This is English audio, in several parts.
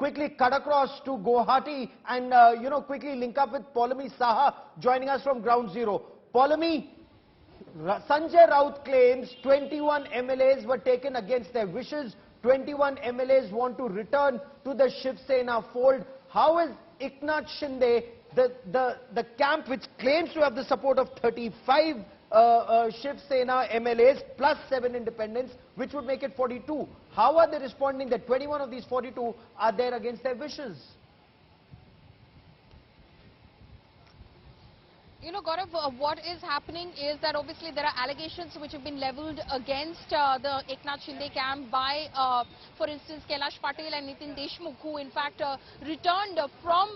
quickly cut across to Guwahati and, quickly link up with Paulami Saha joining us from Ground Zero. Paulami, Sanjay Raut claims 21 MLAs were taken against their wishes. 21 MLAs want to return to the Shiv Sena fold. How is Eknath Shinde, the camp which claims to have the support of 35 Shiv Sena MLAs plus 7 independents, which would make it 42. How are they responding that 21 of these 42 are there against their wishes? You know, Gaurav, what is happening is that obviously there are allegations which have been leveled against the Eknath Shinde camp by, for instance, Kailash Patel and Nitin Deshmukh, who in fact returned from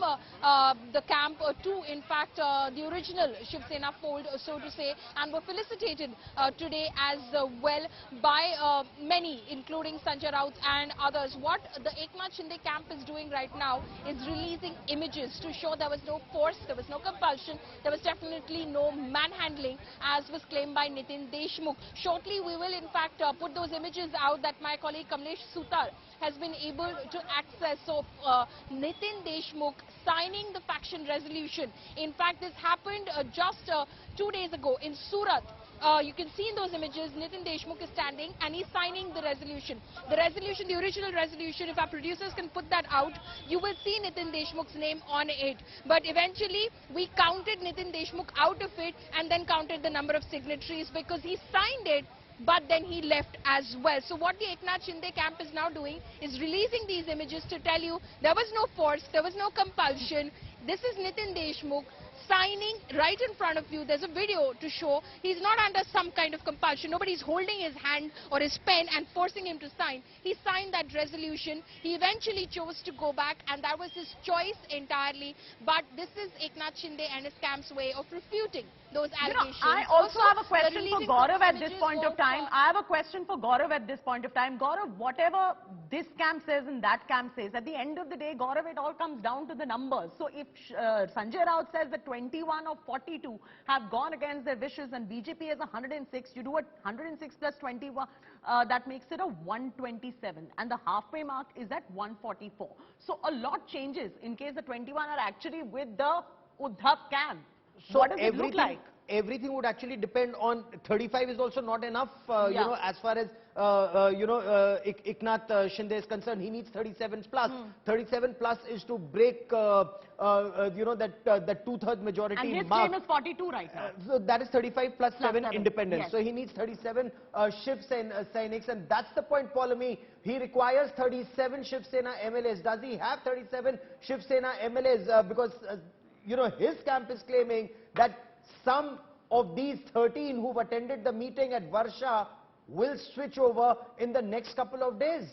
the camp to, in fact, the original Shiv Sena fold, so to say, and were felicitated today as well by many, including Sanjay Raut and others. What the Eknath Shinde camp is doing right now is releasing images to show there was no force, there was no compulsion, there was definitely no manhandling, as was claimed by Nitin Deshmukh. Shortly, we will in fact put those images out that my colleague Kamlesh Sutar has been able to access of Nitin Deshmukh signing the faction resolution. In fact, this happened just 2 days ago in Surat. You can see in those images, Nitin Deshmukh is standing and he's signing the resolution. The resolution, the original resolution, if our producers can put that out, you will see Nitin Deshmukh's name on it. But eventually, we counted Nitin Deshmukh out of it and then counted the number of signatories because he signed it, but then he left as well. So what the Eknath Shinde camp is now doing is releasing these images to tell you there was no force, there was no compulsion. This is Nitin Deshmukh signing right in front of you. There's a video to show he's not under some kind of compulsion. Nobody's holding his hand or his pen and forcing him to sign. He signed that resolution. He eventually chose to go back, and that was his choice entirely. But this is Eknath Shinde and his camp's way of refuting those allegations. I also have a question for Gaurav at this point of time. Gaurav, whatever this camp says and that camp says, at the end of the day, Gaurav, it all comes down to the numbers. So if Sanjay Raut says that 21 of 42 have gone against their wishes and BJP is 106, you do a 106 plus 21, that makes it a 127. And the halfway mark is at 144. So a lot changes in case the 21 are actually with the Uddhav camp. So what does it look like? Everything would actually depend on 35 is also not enough, as far as, Eknath Shinde is concerned. He needs 37 plus. 37 plus is to break, that two-thirds majority and his mark. claim is 42 right now. So that is 35 plus 7 independents. Yes. So he needs 37 Shiv Sainiks, and that's the point, Paulami. He requires 37 Shiv Sena MLAs. Does he have 37 Shiv Sena MLAs? Because, his camp is claiming that some of these 13 who've attended the meeting at Varsha will switch over in the next couple of days.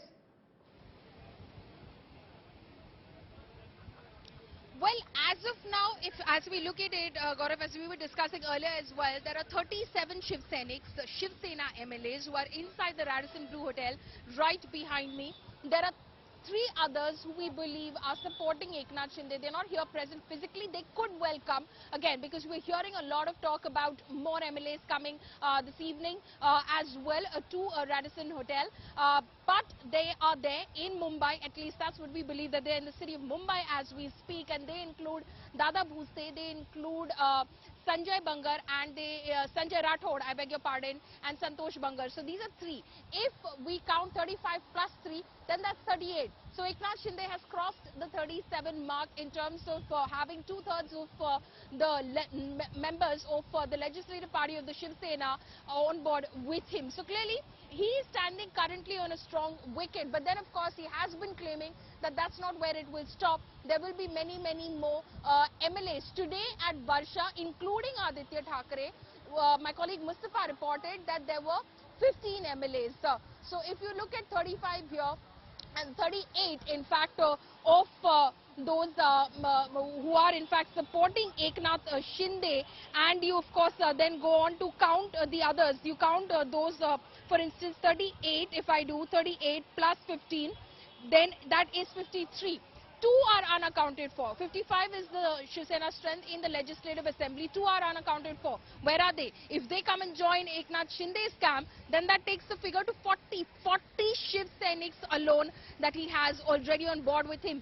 Well, as of now, as we look at it, Gaurav, as we were discussing earlier as well, there are 37 Shiv Sainiks, the Shiv Sena MLAs, who are inside the Radisson Blu Hotel right behind me. There are 3 others who we believe are supporting Eknath Shinde. They're not here present physically. They could well come, again, because we're hearing a lot of talk about more MLAs coming this evening as well to Radisson Hotel. But they are there in Mumbai, at least that's what we believe, that they're in the city of Mumbai as we speak, and they include Dada Bhuse, they include Sanjay Bangar and Sanjay Rathod, I beg your pardon, and Santosh Bangar. So these are 3. If we count 35 plus 3, then that's 38. So Eknath Shinde has crossed the 37 mark in terms of having 2/3 of the members of the legislative party of the Shiv Sena on board with him. So clearly, he is standing currently on a strong wicket. But then, of course, he has been claiming that that's not where it will stop. There will be many, many more MLAs. Today at Varsha, including Aditya Thackeray, my colleague Mustafa reported that there were 15 MLAs. So if you look at 35 here, and 38 in fact of those who are in fact supporting Eknath Shinde, and you of course then go on to count the others. You count those, for instance, 38, if I do 38 plus 15, then that is 53. 2 are unaccounted for. 55 is the Shiv Sena strength in the Legislative Assembly. 2 are unaccounted for. Where are they? If they come and join Eknath Shinde's camp, then that takes the figure to 40. 40 Shiv Sainiks alone that he has already on board with him.